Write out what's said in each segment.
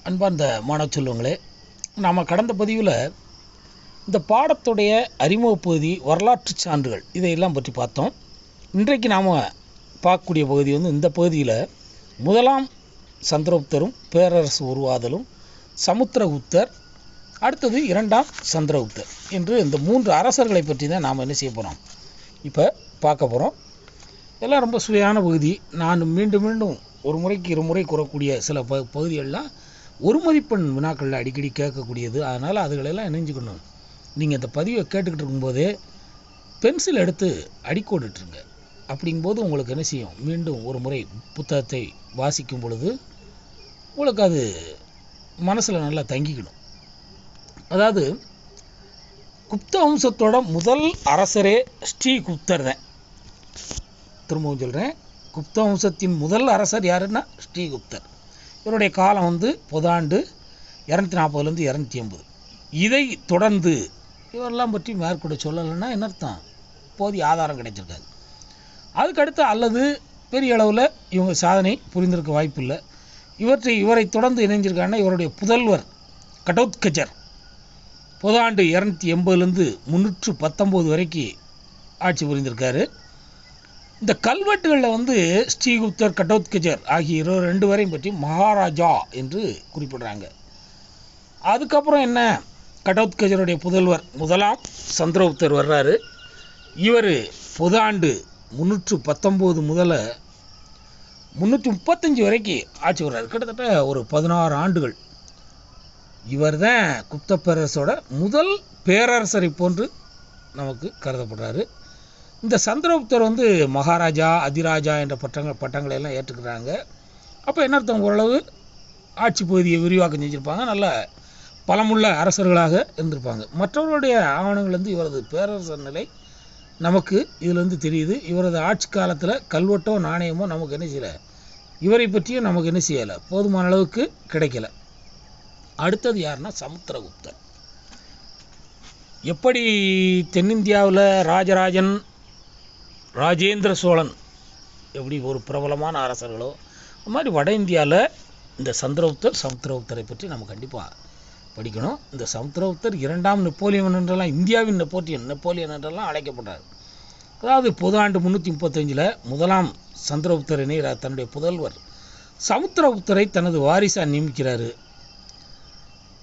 அன்பார்ந்த மாணவ செல்வங்களே, நாம் கடந்த பதிவில் இந்த பாடத்துடைய அறிமுக பகுதி வரலாற்று சான்றுகள் இதையெல்லாம் பற்றி பார்த்தோம். இன்றைக்கு நாம் பார்க்கக்கூடிய பகுதி இந்த பகுதியில் முதலாம் சந்திரகுப்தரும் பேரரசு உருவாதலும், சமுத்திரகுப்தர், அடுத்தது இரண்டாம் சந்திரகுப்தர் என்று இந்த 3 அரசர்களை பற்றி தான் நாம் என்ன செய்ய போகிறோம், இப்போ பார்க்க போகிறோம். இதெல்லாம் ரொம்ப சுவையான பகுதி. நான் மீண்டும் மீண்டும் ஒரு முறைக்கு 2 முறை கூறக்கூடிய சில பகுதிகள்லாம் ஒரு மதிப்பெண் வினாக்களில் அடிக்கடி கேட்கக்கூடியது. அதனால் அதுகளெல்லாம் இணைஞ்சிக்கணும். நீங்கள் இந்த பதிவை கேட்டுக்கிட்டு இருக்கும்போதே பென்சில் எடுத்து அடிக்கோடிட்டுருங்க. அப்படிங்கும்போது உங்களுக்கு என்ன செய்யும், மீண்டும் ஒரு முறை புத்தகத்தை வாசிக்கும் பொழுது உங்களுக்கு அது மனசில் நல்லா தங்கிக்கணும். அதாவது குப்த வம்சத்தோட முதல் அரசரே ஸ்ரீகுப்தர் தான். திரும்பவும் சொல்கிறேன், குப்த வம்சத்தின் முதல் அரசர் யாருன்னா ஸ்ரீகுப்தர். இவருடைய காலம் பொதாண்டு 240 280. இதை தொடர்ந்து இவரெல்லாம் பற்றி மேற்கொண்டு சொல்லலைன்னா என்ன அர்த்தம், போதிய ஆதாரம் கிடைச்சிருக்காது. அதுக்கடுத்து அல்லது பெரிய அளவில் இவங்க சாதனை புரிந்திருக்க வாய்ப்பு இல்லை. இவரை தொடர்ந்து இணைஞ்சிருக்காங்கன்னா இவருடைய புதல்வர் கடோத்கஜர் பொதாண்டு 280 319 வரைக்கும் ஆட்சி புரிந்திருக்காரு. இந்த கல்வெட்டுகளில் ஸ்ரீகுப்தர், கடோத்கஜர் ஆகிய 2 பேரையும் பற்றி மகாராஜா என்று குறிப்பிடுறாங்க. அதுக்கப்புறம் என்ன, கடோத்கஜருடைய புதல்வர் முதலாம் சந்திரகுப்தர் வர்றாரு. இவர் பொதாண்டு 319 முதல் 335 வரைக்கும் ஆட்சி வர்றாரு. கிட்டத்தட்ட ஒரு 16 ஆண்டுகள். இவர் தான் குப்த பேரரசோட முதல் பேரரசரை போன்று நமக்கு கருதப்படுறாரு. இந்த சந்திரகுப்தர் மகாராஜா, அதிராஜா என்ற பட்டங்களை எல்லாம் ஏற்றுக்கிறாங்க. அப்போ என்ன அர்த்தம், ஓரளவு ஆட்சி பகுதியை விரிவாக்கம் செஞ்சுருப்பாங்க, நல்ல பலமுள்ள அரசர்களாக இருந்திருப்பாங்க. மற்றவர்களுடைய ஆவணங்கள் இவரது பேரரசர் நிலை நமக்கு இதில் தெரியுது. இவரது ஆட்சி காலத்தில் கல்வெட்டோ நாணயமோ நமக்கு என்ன செய்யலை, இவரை பற்றியும் நமக்கு என்ன செய்யலை, போதுமான அளவுக்கு கிடைக்கல. அடுத்தது யாருன்னா சமுத்திரகுப்தர். எப்படி தென்னிந்தியாவில் ராஜராஜன், ராஜேந்திர சோழன் எப்படி ஒரு பிரபலமான அரசர்களோ, அது மாதிரி வட இந்தியாவில் இந்த சமுத்திரகுப்தரை பற்றி நம்ம கண்டிப்பாக படிக்கணும். இந்த சமுத்திரகுப்தர் 2ஆம் நெப்போலியன் என்றெல்லாம், இந்தியாவின் நெப்போலியன் என்றெல்லாம் அழைக்கப்படுறார். அதாவது பொதாண்டு 335 முதலாம் சந்திரகுப்தரினை தன்னுடைய புதல்வர் சமுத்திரகுப்தரை தனது வாரிசாக நியமிக்கிறார்.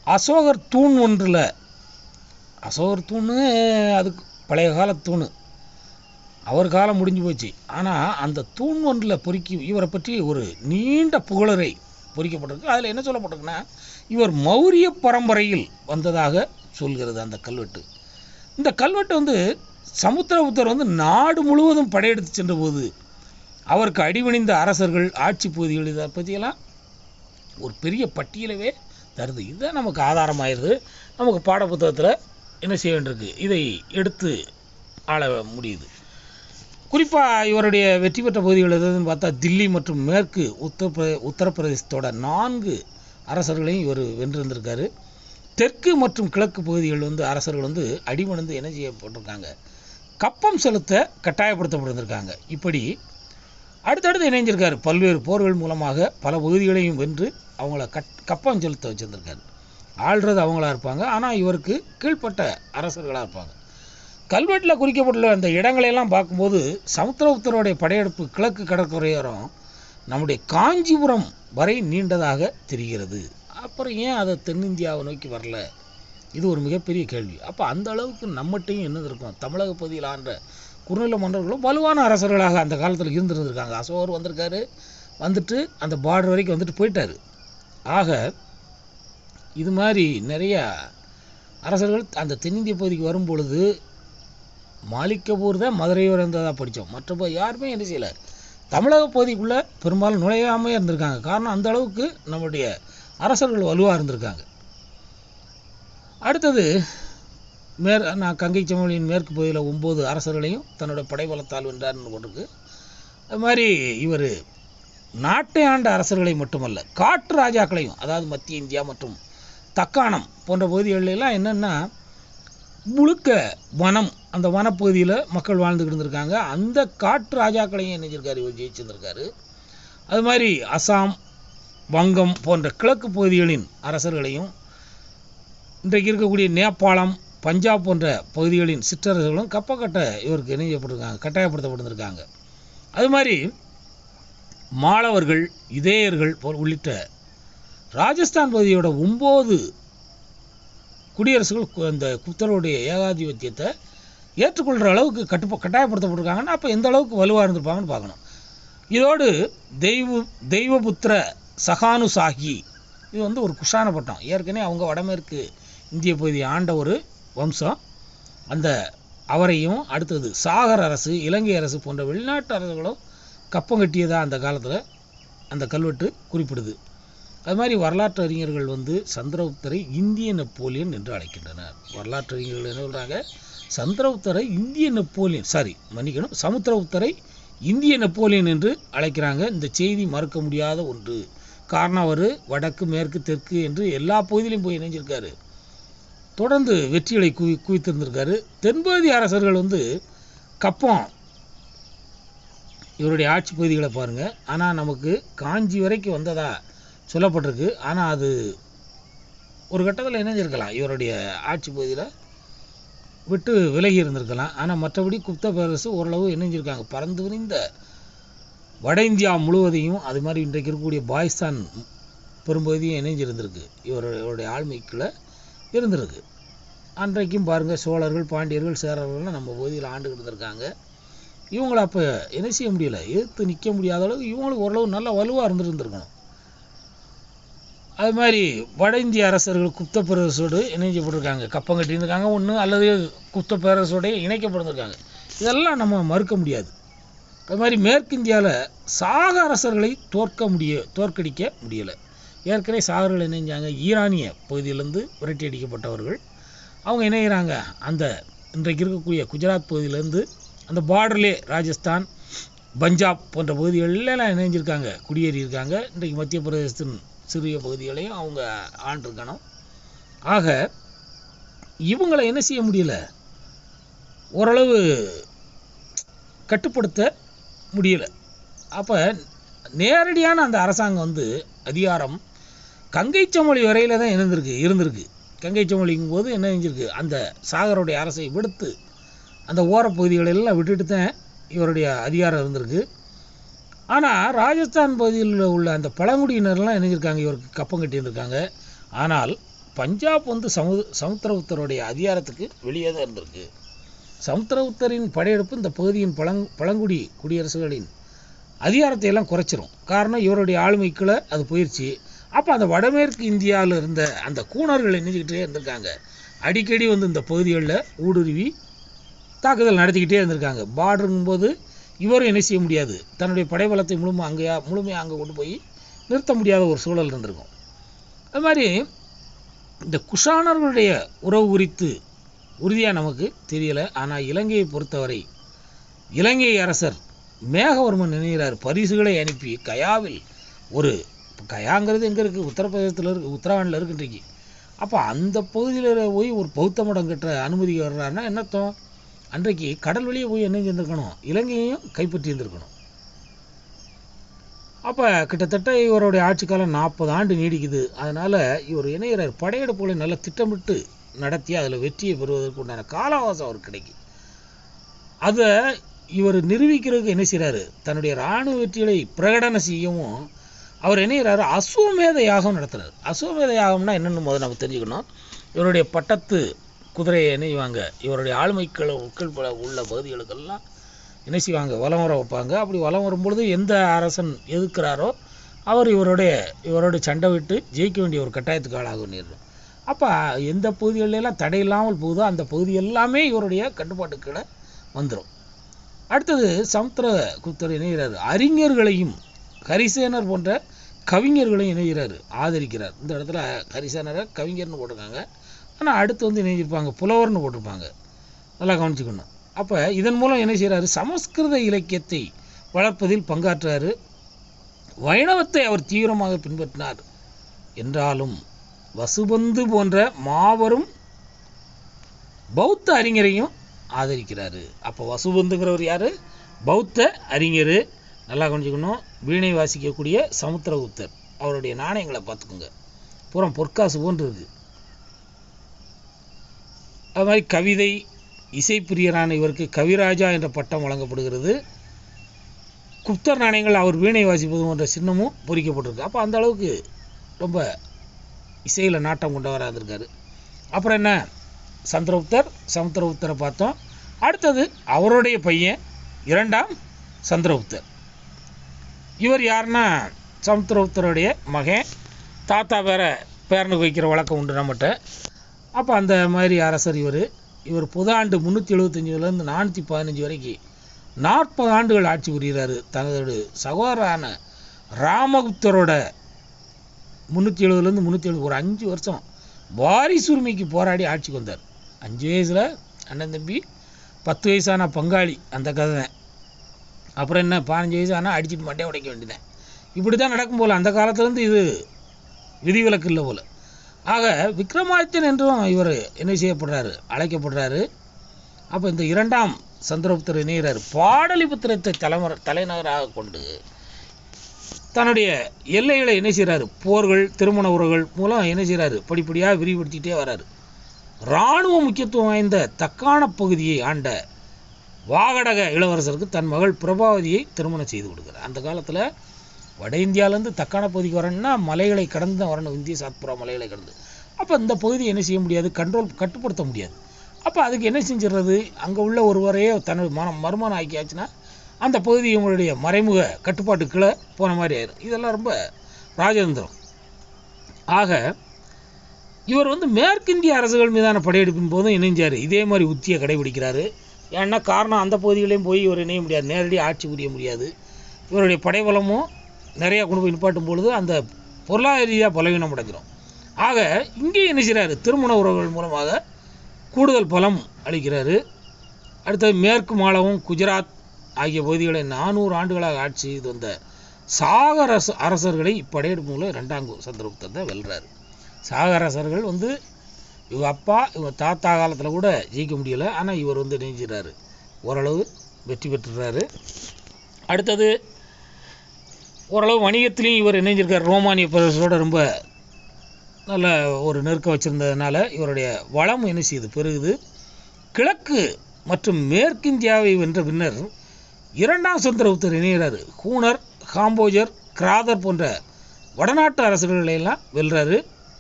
அசோகர் தூண் ஒன்றில், அசோகர் தூண் அதுக்கு பழைய கால தூண், அவர் காலம் முடிஞ்சு போச்சு. ஆனால் அந்த தூண் ஒன்றில் இவரை பற்றி ஒரு நீண்ட புகழரை பொறிக்கப்பட்டிருக்கு. அதில் என்ன சொல்லப்பட்டிருக்குன்னா, இவர் மௌரிய பரம்பரையில் வந்ததாக சொல்கிறது அந்த கல்வெட்டு. இந்த கல்வெட்டு சமுத்திரகுப்தர் நாடு முழுவதும் படையெடுத்து சென்ற போது அவருக்கு அடிபணிந்த அரசர்கள், ஆட்சி பகுதிகள், இதை பற்றியெல்லாம் ஒரு பெரிய பட்டியலவே தருது. இதுதான் நமக்கு ஆதாரமாயிருது. நமக்கு பாடப்புத்தகத்தில் என்ன செய்ய வேண்டியிருக்கு, இதை எடுத்து ஆள முடியுது. குறிப்பாக இவருடைய வெற்றி பெற்ற பகுதிகள் எதுன்னு பார்த்தா, தில்லி மற்றும் மேற்கு உத்தரப்பிரதேசத்தோட 4 அரசர்களையும் இவர் வென்றிருந்திருக்காரு. தெற்கு மற்றும் கிழக்கு பகுதிகள் அரசர்கள் அடிபணிந்து என்ன செய்யப்பட்டிருக்காங்க, கப்பம் செலுத்த கட்டாயப்படுத்தப்பட்டிருந்திருக்காங்க. இப்படி அடுத்தடுத்து இணைஞ்சிருக்காரு. பல்வேறு போர்கள் மூலமாக பல பகுதிகளையும் வென்று அவங்கள கப்பம் செலுத்த வச்சுருந்துருக்காரு. ஆள்றது அவங்களா இருப்பாங்க, ஆனால் இவருக்கு கீழ்ப்பட்ட அரசர்களாக இருப்பாங்க. கல்வெட்டில் குறிக்கப்பட்டுள்ள அந்த இடங்களையெல்லாம் பார்க்கும்போது சமுத்திரகுப்தருடைய படையெடுப்பு கிழக்கு கடற்கரையோரம் நம்முடைய காஞ்சிபுரம் வரை நீண்டதாக தெரிகிறது. அப்புறம் ஏன் அதை தென்னிந்தியாவை நோக்கி வரல, இது ஒரு மிகப்பெரிய கேள்வி. அப்போ அந்த அளவுக்கு நம்மகிட்டையும் என்ன இருக்கும், தமிழக பகுதியில் ஆண்ட குறுநில மன்னர்களும் வலுவான அரசர்களாக அந்த காலத்தில் இருந்திருந்திருக்காங்க. அசோகர் வந்திருக்காரு, வந்துட்டு அந்த பார்டர் வரைக்கும் போயிட்டார். ஆக இது மாதிரி நிறைய அரசர்கள் அந்த தென்னிந்திய பகுதிக்கு வரும் பொழுது மாலிகபூர் தான் மதுரையோர் இருந்ததாக படித்தோம். மற்ற யாருமே என்ன செய்யலை, தமிழக பகுதிக்குள்ளே பெரும்பாலும் நுழையாமே இருந்திருக்காங்க. காரணம் அந்த அளவுக்கு நம்முடைய அரசர்கள் வலுவாக இருந்திருக்காங்க. அடுத்தது நான் கங்கை சமவெளியின் மேற்கு பகுதியில் 9 அரசர்களையும் தன்னோட படைபலத்தால் வென்றார்னு கொண்டிருக்கு. அது மாதிரி இவர் நாட்டை ஆண்ட அரசர்களை மட்டுமல்ல, காட்டு ராஜாக்களையும், அதாவது மத்திய இந்தியா மற்றும் தக்காணம் போன்ற பகுதிகளெல்லாம் என்னென்னா முழுக்க வனம், அந்த வனப்பகுதியில் மக்கள் வாழ்ந்துக்கிட்டு இருந்திருக்காங்க. அந்த காட்டு ராஜாக்களையும் என்ன செஞ்சிருக்காரு, இவர் ஜெயிச்சிருந்திருக்காரு. அது மாதிரி அசாம், வங்கம் போன்ற கிழக்கு பகுதிகளின் அரசர்களையும், இன்றைக்கு இருக்கக்கூடிய நேபாளம், பஞ்சாப் போன்ற பகுதிகளின் சிற்றரசர்களும் கப்பக்கட்ட இவருக்கு இணைக்கப்பட்டிருக்காங்க, கட்டாயப்படுத்தப்பட்டிருக்காங்க. அது மாதிரி மாளவர்கள், இதேயர்கள் உள்ளிட்ட ராஜஸ்தான் பகுதியோட 9 குடியரசுகள் இந்த குப்தருடைய ஏகாதிபத்தியத்தை ஏற்றுக்கொள்கிற அளவுக்கு கட்டாயப்படுத்தப்பட்டிருக்காங்கன்னா அப்போ எந்த அளவுக்கு வலுவாக இருந்திருப்பாங்கன்னு பார்க்கணும். இதோடு தெய்வபுத்திர சகானுசாகி, இது ஒரு குஷான பட்டம். ஏற்கனவே அவங்க வடமேற்கு இந்திய பகுதியை ஆண்ட ஒரு வம்சம். அந்த அவரையும் அடுத்தது சாகர் அரசு, இலங்கை அரசு போன்ற வெளிநாட்டு அரசுகளும் கப்பம் கட்டியதாக அந்த காலத்தில் அந்த கல்வெட்டு குறிப்பிடுது. அது மாதிரி வரலாற்று அறிஞர்கள் சந்திரகுப்தரை இந்திய நெப்போலியன் என்று அழைக்கின்றனர். வரலாற்று அறிஞர்கள் என்ன சொல்கிறாங்க? சந்திரகுப்தரை இந்திய நெப்போலியன், சமுத்திரகுப்தரை இந்திய நெப்போலியன் என்று அழைக்கிறாங்க. இந்த செய்தி மறுக்க முடியாத ஒன்று. காரணம், அவர் வடக்கு, மேற்கு, தெற்கு என்று எல்லா பகுதியிலையும் போய் இணைஞ்சிருக்காரு. தொடர்ந்து வெற்றிகளை குவித்திருந்திருக்காரு. தென்பகுதி அரசர்கள் கப்பம் இவருடைய ஆட்சி பகுதிகளை பாருங்கள். ஆனால் நமக்கு காஞ்சி வரைக்கும் வந்ததா சொல்லப்பட்டிருக்கு. ஆனால் அது ஒரு கட்டத்தில் இணைஞ்சிருக்கலாம், இவருடைய ஆட்சி பகுதியில் விட்டு விலகி இருந்திருக்கலாம். ஆனால் மற்றபடி குப்த பேரரசு ஓரளவு இணைஞ்சிருக்காங்க. பறந்து விரிந்த வட இந்தியா முழுவதையும், அது மாதிரி இன்றைக்கு இருக்கக்கூடிய பாகிஸ்தான் பெரும்பகுதியும் இணைஞ்சிருந்திருக்கு, இவருடைய ஆளுமைக்குள்ளே இருந்திருக்கு. அன்றைக்கும் பாருங்கள், சோழர்கள், பாண்டியர்கள், சேரர்கள்லாம் நம்ம பகுதியில் ஆண்டுகிட்டு இருக்காங்க. இவங்களை அப்போ என்ன செய்ய முடியல, எதிர்த்து நிற்க முடியாத அளவுக்கு இவங்களுக்கு ஓரளவு நல்லா வலுவாக இருந்திருக்கணும். அது மாதிரி வட இந்திய அரசர்கள் குப்த பேரரசோடு இணைக்கப்பட்டிருக்காங்க, கப்பம் கட்டியிருக்காங்க ஒன்று, அல்லது குப்த பேரரசோடு இணைக்கப்பட்டிருக்காங்க. இதெல்லாம் நம்ம மறுக்க முடியாது. அது மாதிரி மேற்கிந்தியாவில் சாக அரசர்களை தோற்கடிக்க முடியலை. ஏற்கனவே சாகர்கள் இணைஞ்சாங்க, ஈரானிய பகுதியிலேருந்து விரட்டி அடிக்கப்பட்டவர்கள் அவங்க இணைகிறாங்க. அந்த இன்றைக்கு இருக்கக்கூடிய குஜராத் பகுதியிலேருந்து அந்த பார்டர்லே ராஜஸ்தான், பஞ்சாப் போன்ற பகுதிகளெல்லாம் இணைஞ்சிருக்காங்க, குடியேறியிருக்காங்க. இன்றைக்கு மத்திய பிரதேசத்தின் சிறிய பகுதிகளையும் அவங்க ஆண்டிருக்கணும். ஆக இவங்களை என்ன செய்ய முடியல, ஓரளவு கட்டுப்படுத்த முடியலை. அப்போ நேரடியான அந்த அரசாங்கம் அதிகாரம் கங்கை சமவெளி வரையில் தான் இருந்திருக்கு. கங்கை சமவெளிங்கும் போது என்ன செஞ்சிருக்கு, அந்த சாகருடைய அரசை விடுத்து அந்த ஓரப்பகுதிகளெல்லாம் விட்டுட்டு தான் இவருடைய அதிகாரம் இருந்திருக்கு. ஆனால் ராஜஸ்தான் பகுதியில் உள்ள அந்த பழங்குடியினர்லாம் இணைஞ்சிருக்காங்க, இவருக்கு கப்பம் கட்டியிருந்திருக்காங்க. ஆனால் பஞ்சாப் சமுத்திரகுப்தருடைய அதிகாரத்துக்கு வெளியே தான் இருந்திருக்கு. சமுத்திரகுப்தரின் படையெடுப்பு இந்த பகுதியின் பழங்குடி குடியரசுகளின் அதிகாரத்தை எல்லாம் குறைச்சிரும். காரணம், இவருடைய ஆளுமைக்குள்ளே அது போயிடுச்சு. அப்போ அந்த வடமேற்கு இந்தியாவில் இருந்த அந்த கூணர்கள் இணைஞ்சிக்கிட்டே இருந்திருக்காங்க. அடிக்கடி இந்த பகுதிகளில் ஊடுருவி தாக்குதல் நடத்திக்கிட்டே இருந்திருக்காங்க. பார்டருங்கும்போது இவரும் என்ன செய்ய முடியாது, தன்னுடைய படைபலத்தை முழுமையாக அங்கே கொண்டு போய் நிறுத்த முடியாத ஒரு சூழல் இருந்திருக்கும். அது மாதிரி இந்த குஷானர்களுடைய உறவு குறித்து உறுதியாக நமக்கு தெரியலை. ஆனால் இலங்கையை பொறுத்தவரை இலங்கை அரசர் மேகவர்மன் நினைகிறார், பரிசுகளை அனுப்பி கயாவில் கயாங்கிறது எங்கே இருக்குது, உத்தரப்பிரதேசத்தில் இருக்குது, உத்தராகண்டில் இருக்குன்றைக்கு. அப்போ அந்த பகுதியில் போய் ஒரு பௌத்த மடம் கட்ட அனுமதி வர்றாருன்னா என்னத்தம், அன்றைக்கு கடல் வழியே போய் என்ன செஞ்சுருக்கணும், இலங்கையையும் கைப்பற்றி இருந்திருக்கணும். அப்போ கிட்டத்தட்ட இவருடைய ஆட்சி காலம் 40 ஆண்டு நீடிக்குது. அதனால் இவர் இணைகிறார், படையெடுப்புகளை நல்லா திட்டமிட்டு நடத்தி அதில் வெற்றியை பெறுவதற்கு உண்டான கால அவகாசம் அவருக்கு கிடைக்கும். அதை இவர் நிரூபிக்கிறதுக்கு என்ன செய்கிறாரு, தன்னுடைய இராணுவ வெற்றிகளை பிரகடனம் செய்யவும் அவர் இணைகிறாரு, அஸ்வமேத யாகம் நடத்துகிறார். அஸ்வமேத யாகம்னா என்னென்னு முதல்ல நம்ம தெரிஞ்சுக்கணும். இவருடைய பட்டத்து குதிரையை இணைவாங்க, இவருடைய ஆளுமைக்கள் உள்ள பகுதிகளுக்கெல்லாம் என்ன செய்வாங்க, வலம் வர வைப்பாங்க. அப்படி வலம் வரும்பொழுது எந்த அரசன் எதிர்க்கிறாரோ அவர் இவரோட சண்டை விட்டு ஜெயிக்க வேண்டிய ஒரு கட்டாயத்துக்கு ஆளாக நேரிடும். அப்போ எந்த பகுதிகளெல்லாம் தடை இல்லாமல் போகுதோ அந்த பகுதி எல்லாமே இவருடைய கட்டுப்பாட்டுக்களை வந்துடும். அடுத்தது சமுத்திரகுப்தர் இணைகிறார், அறிஞர்களையும் ஹரிசேனர் போன்ற கவிஞர்களையும் இணைகிறார், ஆதரிக்கிறார். இந்த இடத்துல ஹரிசேனரை கவிஞர்னு போட்டிருக்காங்க, ஆனால் அடுத்து இணைஞ்சிருப்பாங்க புலவர்னு போட்டிருப்பாங்க, நல்லா கவனிச்சுக்கணும். அப்போ இதன் மூலம் என்ன செய்கிறாரு, சமஸ்கிருத இலக்கியத்தை வளர்ப்பதில் பங்காற்றுறாரு. வைணவத்தை அவர் தீவிரமாக பின்பற்றினார் என்றாலும் வசுபந்து போன்ற மாபெரும் பௌத்த அறிஞரையும் ஆதரிக்கிறாரு. அப்போ வசுபந்துங்கிறவர் யார், பௌத்த அறிஞர், நல்லா கவனிச்சுக்கணும். வீணை வாசிக்கக்கூடிய சமுத்திரகுப்தர் அவருடைய நாணயங்களை பார்த்துக்குங்க, பூரா பொற்காசு போன்று இருக்குது. அது மாதிரி கவிதை இசைப்பிரியரான இவருக்கு கவிராஜா என்ற பட்டம் வழங்கப்படுகிறது. குப்தர் நாணயங்கள் அவர் வீணை வாசிப்பது போன்ற சின்னமும் பொறிக்கப்பட்டிருக்கு. அப்போ அந்த அளவுக்கு ரொம்ப இசையில் நாட்டம் கொண்டவராக இருந்திருக்காரு. அப்புறம் என்ன, சமுத்திரகுப்தரை பார்த்தோம். அடுத்தது அவருடைய பையன் 2ஆம் சந்திரகுப்தர். இவர் யாருன்னா சமுத்திரகுப்தருடைய மகன். தாத்தா வேற பேரனுக்கு வைக்கிற வழக்கம் உண்டு நம்மகிட்ட. அப்போ அந்த மாதிரி அரசர் இவர் பொது ஆண்டு 375 415 வரைக்கும் 40 ஆண்டுகள் ஆட்சி புரிகிறாரு. தனது சகோதரரான ராமகுப்தரோட 370 370 ஒரு 5 வருஷம் வாரிசு உரிமைக்கு போராடி ஆட்சிக்கு வந்தார். 5 வயசில் அண்ணன் தம்பி, 10 வயசான பங்காளி, அந்த கதை தான். அப்புறம் என்ன, 15 வயசு ஆனால் அடிச்சுட்டு மண்டையை உடைக்க வேண்டியதான். இப்படி தான் நடக்கும் போல். அந்த காலத்துலேருந்து இது விதிவிலக்கு இல்லை போல். ஆக விக்ரமாதித்தன் என்றும் இவர் என்ன செய்யப்படுறாரு, அழைக்கப்படுறாரு. அப்போ இந்த 2ஆம் சந்திரகுப்தர் இணைகிறார். பாடலிபுத்திரத்தை தலைநகராக கொண்டு தன்னுடைய எல்லைகளை என்ன செய்கிறாரு, போர்கள் திருமண உறவுகள் மூலம் என்ன செய்கிறாரு, படிப்படியாக விரிவுபடுத்திக்கிட்டே வர்றாரு. இராணுவ முக்கியத்துவம் வாய்ந்த தக்கான பகுதியை ஆண்ட வாகடக இளவரசருக்கு தன் மகள் பிரபாவதியை திருமணம் செய்து கொடுக்குறார். அந்த காலத்தில் வட இந்தியாவிலேருந்து தக்கான பகுதிக்கு வரணும்னா மலைகளை கடந்து தான் வரணும், இந்திய சாத்புரா மலைகளை கடந்து. அப்போ இந்த பகுதியை என்ன செய்ய முடியாது, கட்டுப்படுத்த முடியாது. அப்போ அதுக்கு என்ன செஞ்சிடறது, அங்கே உள்ள ஒருவரையே தனது மருமகன் ஆக்கியாச்சுன்னா அந்த பகுதி இவங்களுடைய மறைமுக கட்டுப்பாட்டு கீழே போன மாதிரி ஆயிடும். இதெல்லாம் ரொம்ப ராஜதந்திரம். ஆக இவர் மேற்கிந்திய அரசுகள் மீதான படையெடுப்பின் போதும் இணைஞ்சார். இதே மாதிரி உத்தியை கடைபிடிக்கிறாரு. ஏன்னா காரணம், அந்த பகுதிகளையும் போய் இவர் இணைய முடியாது, நேரடியாக ஆட்சி புரிய முடியாது. இவருடைய படைபலமும் நிறையா கொண்டு போய் நிப்பாட்டும் பொழுது அந்த பொருளாதார ரீதியாக பலவீனம் அடைஞ்சிடும். ஆக இங்கே என்ன செய்கிறாரு, திருமண உறவுகள் மூலமாக கூடுதல் பலம் அளிக்கிறாரு. அடுத்தது மேற்கு மாலவும் குஜராத் ஆகிய பகுதிகளை 400 ஆண்டுகளாக ஆட்சி செய்து வந்த சாகர அரசர்களை இப்படையெடுப்பு மூலம் 2ஆம் சந்திரகுப்தர் தான் வெல்றாரு. சாகர அரசர்கள் இவங்க அப்பா இவங்க தாத்தா காலத்தில் கூட ஜெயிக்க முடியலை. ஆனால் இவர் நெஞ்சிறாரு, ஓரளவு வெற்றி பெற்றுறாரு. அடுத்தது ஓரளவு வணிகத்திலையும் இவர் இணைஞ்சிருக்கார். ரோமானிய பேரரசோட ரொம்ப நல்ல ஒரு நெருக்கம் வச்சுருந்ததுனால இவருடைய வளம் என்ன செய்யுது, பெருகுது. கிழக்கு மற்றும் மேற்கிந்தியாவை வென்ற பின்னர் 2ஆம் சந்திரகுப்தர் இணைகிறார். ஹூனர், காம்போஜர், கிராதர் போன்ற வடநாட்டு அரசர்களையெல்லாம் வெல்றாரு.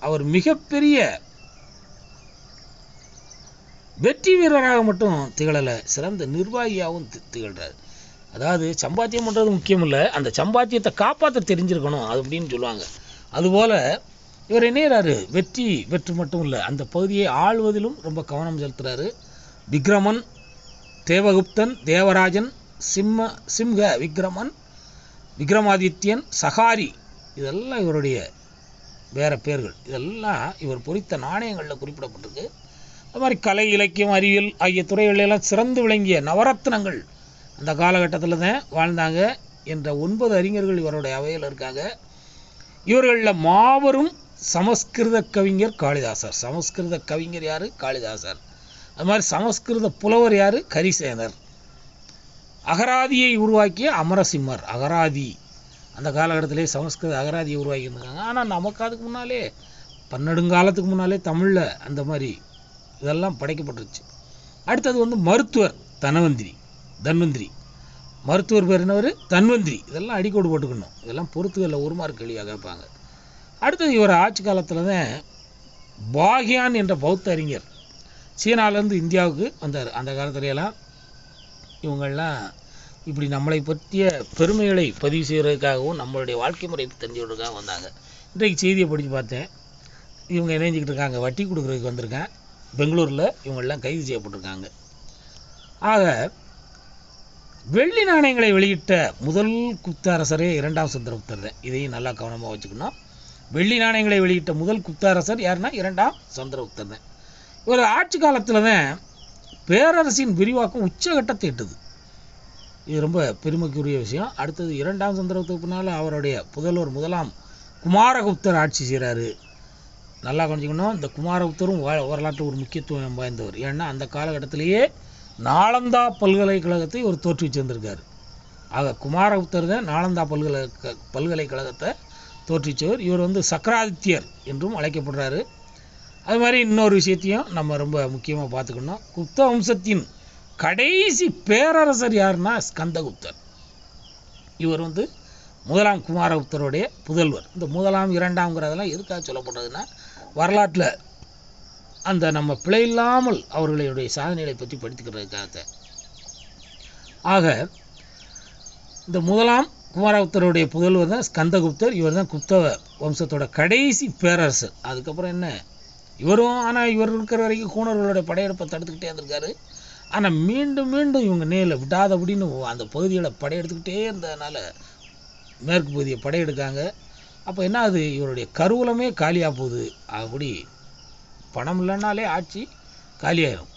அவர் மிகப்பெரிய வெற்றி வீரராக மட்டும் திகழலை, சிறந்த நிர்வாகியாகவும் திகழ்கிறார். அதாவது சம்பாத்தியம் பண்ணுறது முக்கியம் இல்லை, அந்த சம்பாத்தியத்தை காப்பாற்ற தெரிஞ்சிருக்கணும் அது அப்படின்னு சொல்லுவாங்க. அதுபோல் இவர் இணைகிறாரு. வெற்றி பெற்று மட்டும் இல்லை, அந்த பகுதியை ஆள்வதிலும் ரொம்ப கவனம் செலுத்துகிறாரு. விக்ரமன், தேவகுப்தன், தேவராஜன், சிம்ஹ விக்ரமன், விக்ரமாதித்யன், சகாரி, இதெல்லாம் இவருடைய வேறு பேர்கள். இதெல்லாம் இவர் பொறித்த நாணயங்களில் குறிப்பிடப்பட்டிருக்கு. அது மாதிரி கலை, இலக்கியம், அறிவியல் ஆகிய துறைகளெல்லாம் சிறந்து விளங்கிய நவரத்னங்கள் அந்த காலகட்டத்தில் தான் வாழ்ந்தாங்க என்ற 9 அறிஞர்கள் இவருடைய அவையில் இருக்காங்க. இவர்களில் மாபெரும் சமஸ்கிருத கவிஞர் காளிதாசர். சமஸ்கிருத கவிஞர் யார், காளிதாசர். அது மாதிரி சமஸ்கிருத புலவர் யார், கரிசேனர். அகராதியை உருவாக்கிய அமரசிம்மர். அகராதி அந்த காலகட்டத்திலே சமஸ்கிருத அகராதியை உருவாக்கியிருந்தாங்க. ஆனால் நமக்கு அதுக்கு முன்னாலே 12 காலத்துக்கு முன்னாலே தமிழில் அந்த மாதிரி இதெல்லாம் படைக்கப்பட்டுருச்சு. அடுத்தது மருத்துவர் தன்வந்திரி. மருத்துவர் பேர் என்னவர், தன்வந்திரி. இதெல்லாம் அடிக்கோடு போட்டுக்கணும். இதெல்லாம் பொறுத்துகளில் 1 மார்க் கேள்வியாக கேட்பாங்க. அடுத்தது இவர் ஆட்சி காலத்தில் தான் பாகியான் என்ற பௌத்த அறிஞர் சீனாவிலேருந்து இந்தியாவுக்கு வந்தார். அந்த காலத்துலையெல்லாம் இவங்கள்லாம் இப்படி நம்மளை பற்றிய பெருமைகளை பதிவு செய்கிறதுக்காகவும் நம்மளுடைய வாழ்க்கை முறை தெரிஞ்சுக்கிறதுக்காக வந்தாங்க. இன்றைக்கு செய்தியை படித்து பார்த்தேன், இவங்க இணைஞ்சிக்கிட்டு இருக்காங்க, வட்டி கொடுக்குறதுக்கு வந்திருக்கேன். பெங்களூரில் இவங்கெல்லாம் கைது செய்யப்பட்டிருக்காங்க. ஆக வெள்ளி நாணயங்களை வெளியிட்ட முதல் குப்த அரசரே 2ஆம் சந்திரகுப்தர் தான். இதையும் நல்லா கவனமாக வச்சுக்கணும். வெள்ளி நாணயங்களை வெளியிட்ட முதல் குப்த அரசர் யாருன்னா 2ஆம் சந்திரகுப்தர் தான். இவர் ஆட்சி காலத்தில் தான் பேரரசின் விரிவாக்கம் உச்சகட்டத்தை எட்டுது. இது ரொம்ப பெருமைக்குரிய விஷயம். அடுத்தது 2ஆம் சந்திரகுப்தருக்கு பின்னால் அவருடைய புதல்வர் 1ஆம் குமாரகுப்தர் ஆட்சி செய்கிறாரு. நல்லா கொஞ்சிக்கணும், இந்த குமாரகுப்தரும் வரலாற்று ஒரு முக்கியத்துவம் வாய்ந்தவர். ஏன்னா அந்த காலகட்டத்திலேயே நாலந்தா பல்கலைக்கழகத்தை ஒரு தோற்றுவிச்சு வந்திருக்காரு. ஆக குமாரகுப்தர் தான் நாலந்தா பல்கலைக்கழகத்தை தோற்றுவிச்சவர். இவர் வந்து சக்கராதித்யர் என்றும் அழைக்கப்படுறாரு. அது மாதிரி இன்னொரு விஷயத்தையும் நம்ம ரொம்ப முக்கியமாக பார்த்துக்கணும். குப்த வம்சத்தின் கடைசி பேரரசர் யாருன்னா ஸ்கந்தகுப்தர். இவர் வந்து முதலாம் குமாரகுப்தருடைய புதல்வர். இந்த முதலாம் இரண்டாம்ங்கிறதெல்லாம் எதுக்காக சொல்லப்படுறதுன்னா வரலாற்றில் அந்த நம்ம பிழை இல்லாமல் அவர்களுடைய சாதனைகளை பற்றி படித்துக்கிறதுக்காக. ஆக இந்த முதலாம் குமாரகுப்தருடைய புதல்வர் தான் ஸ்கந்தகுப்தர். இவர் தான் குப்த வம்சத்தோட கடைசி பேரரசர். அதுக்கப்புறம் என்ன, இவரும் ஆனால் இவர் இருக்கிற வரைக்கும் கூணர்களுடைய படையெடுப்பை தடுத்துக்கிட்டே இருந்திருக்காரு. ஆனால் மீண்டும் மீண்டும் இவங்க நேரில் விடாதபடின்னு அந்த பகுதிகளை படையெடுத்துக்கிட்டே இருந்ததுனால மேற்கு பகுதியை படையெடுக்காங்க. அப்போ என்ன ஆகுது, இவருடைய கருவூலமே காலியாக போகுது. அப்படி பணம் இல்லைன்னாலே ஆட்சி காலியாயிரும்.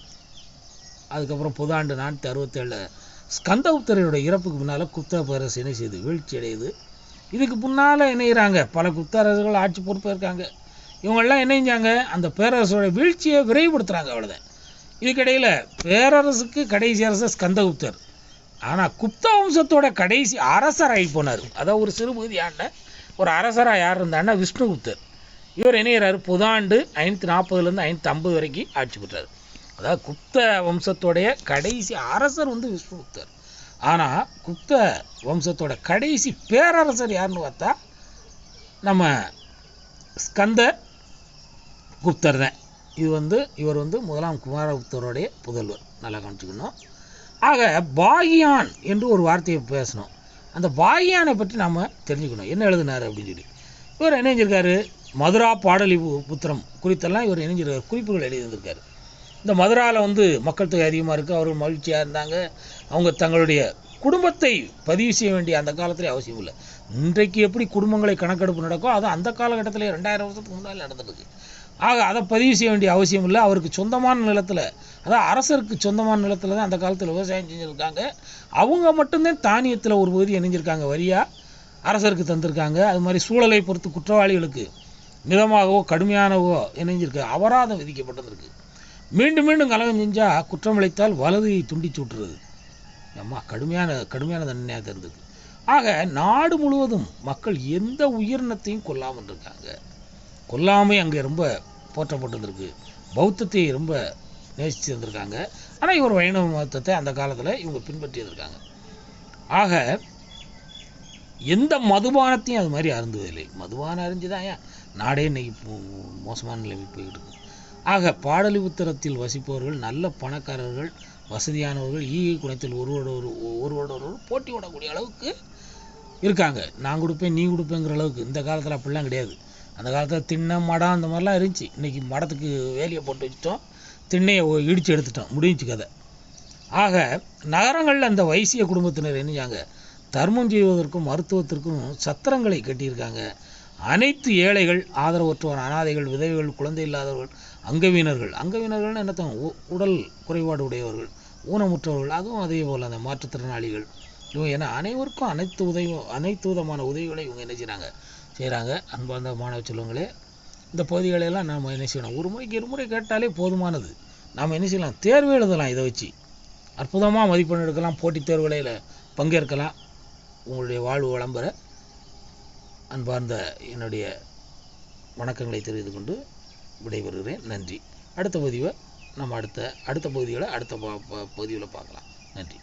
அதுக்கப்புறம் பொது ஆண்டு 467 ஸ்கந்தகுப்தருடைய இறப்புக்கு பின்னால் குப்த பேரரசு என்ன செய்யுது, வீழ்ச்சி அடையுது. இதுக்கு முன்னால் இணைகிறாங்க பல குப்தரசர்கள் ஆட்சி பொறுப்பேற்காங்க. இவங்கெல்லாம் இணைஞ்சாங்க, அந்த பேரரசோட வீழ்ச்சியை விரைவுபடுத்துகிறாங்க. அவ்வளோதான். இதுக்கிடையில் பேரரசுக்கு கடைசி அரசர் ஸ்கந்தகுப்தர். ஆனால் குப்த வம்சத்தோட கடைசி அரசராகி போனார். அதாவது ஒரு சிறுபகுதி ஆண்ட ஒரு அரசராக யார் இருந்தாருன்னா விஷ்ணுகுப்தர். இவர் இணைகிறார். பொதாண்டு 540 550 வரைக்கும் ஆட்சி பெற்றார். அதாவது குப்த வம்சத்தோடைய கடைசி அரசர் வந்து விஷ்ணுகுப்தர். ஆனால் குப்த வம்சத்தோட கடைசி பேரரசர் யாருன்னு பார்த்தா நம்ம ஸ்கந்த குப்தர் தான். இவர் வந்து முதலாம் குமாரகுப்தருடைய புதல்வர். நல்லா கவனிச்சுக்கணும். ஆக பாகியான் என்று ஒரு வார்த்தையை பேசணும். அந்த பாகியானை பற்றி நாம் தெரிஞ்சுக்கணும். என்ன எழுதினார் அப்படின்னு சொல்லி இவர் இணைஞ்சிருக்காரு. மதுரா பாடலிபுத்திரம் குறித்தெல்லாம் இவர் இணைஞ்சிருக்காரு, குறிப்புகள் எழுதியிருந்திருக்காரு. இந்த மதுராவில் வந்து மக்கள் தொகை அதிகமாக இருக்குது. அவர்கள் மகிழ்ச்சியாக இருந்தாங்க. அவங்க தங்களுடைய குடும்பத்தை பதிவு செய்ய வேண்டிய அந்த காலத்திலே அவசியம் இல்லை. இன்றைக்கு எப்படி குடும்பங்களை கணக்கெடுப்பு நடக்கும், அது அந்த காலகட்டத்தில் 2000 வருஷத்துக்கு முன்னால் நடந்துருக்கு. ஆக அதை பதிவு செய்ய வேண்டிய அவசியம் இல்லை. அவருக்கு சொந்தமான நிலத்தில், அதாவது அரசருக்கு சொந்தமான நிலத்தில் தான் அந்த காலத்தில் விவசாயம் செஞ்சுருக்காங்க. அவங்க மட்டும்தான் தானியத்தில் ஒரு பகுதி இணைஞ்சிருக்காங்க, வரியாக அரசருக்கு தந்திருக்காங்க. அது மாதிரி சூழலை பொறுத்து குற்றவாளிகளுக்கு மிதமாகவோ கடுமையானவோ இணைஞ்சிருக்கு, அபராதம் விதிக்கப்பட்டிருக்கு. மீண்டும் மீண்டும் கலகம் செஞ்சால் குற்றம் இழைத்தால் வலதையை துண்டிச்சு விட்டுறது. அம்மா கடுமையான தண்டனையாக இருந்திருக்கு. ஆக நாடு முழுவதும் மக்கள் எந்த உயிரினத்தையும் கொல்லாமல் இருக்காங்க. கொல்லாமை அங்கே ரொம்ப போற்றப்பட்டிருக்கு. பௌத்தத்தை ரொம்ப நேசித்து இருந்திருக்காங்க. ஆனால் இவர் வைணவ மதத்தை அந்த காலத்தில் இவங்க பின்பற்றி இருந்திருக்காங்க. ஆக எந்த மதுபானத்தையும் அது மாதிரி அருந்துவதில்லை. மதுபானம் அறிஞ்சுதான் ஏன் நாடே இன்னைக்கு மோசமான நிலைமைக்கு போய்கிட்டு இருக்கு. ஆக பாடலிபுத்திரத்தில் வசிப்பவர்கள் நல்ல பணக்காரர்கள், வசதியானவர்கள், ஈகை குணத்தில் ஒருவரோடு போட்டி விடக்கூடிய அளவுக்கு இருக்காங்க. நான் கொடுப்பேன் நீ கொடுப்பேங்கிற அளவுக்கு. இந்த காலத்தில் அப்படிலாம் கிடையாது. அந்த காலத்தில் திண்ணை மடம் அந்த மாதிரிலாம் இருந்துச்சு. இன்றைக்கி மடத்துக்கு வேலியை போட்டு வச்சுட்டோம், திண்ணையை இடித்து எடுத்துட்டோம், முடிஞ்சு கதை. ஆக நகரங்களில் அந்த வைசிய குடும்பத்தினர் என்னஞ்சாங்க, தர்மம் செய்வதற்கும் மருத்துவத்திற்கும் சத்திரங்களை கட்டியிருக்காங்க. அனைத்து ஏழைகள், ஆதரவற்றோர், அனாதைகள், விதவைகள், குழந்தை இல்லாதவர்கள், அங்கவீனர்கள்னு என்னத்தம், உடல் குறைபாடு உடையவர்கள், ஊனமுற்றவர்கள், அதுவும் அதே போல் அந்த மாற்றுத்திறனாளிகள், இவங்க ஏன்னா அனைவருக்கும் அனைத்து விதமான உதவிகளை இவங்க என்ன செய்கிறாங்க. அன்பார்ந்த மாணவ செல்வங்களே, இந்த பகுதிகளெல்லாம் நாம் என்ன செய்யணும், ஒரு முறைக்கு இருமுறை கேட்டாலே போதுமானது. நாம் என்ன செய்யலாம், தேர்வு எழுதலாம். இதை வச்சு அற்புதமாக மதிப்பெண் எடுக்கலாம், போட்டித் தேர்வுகளில் பங்கேற்கலாம். உங்களுடைய வாழ்வு வளம்பெற அன்பார்ந்த என்னுடைய வணக்கங்களை தெரிவித்து கொண்டு விடைபெறுகிறேன். நன்றி. அடுத்த பதிவை நம்ம அடுத்த பகுதிகளை அடுத்த பதிவில் பார்க்கலாம். நன்றி.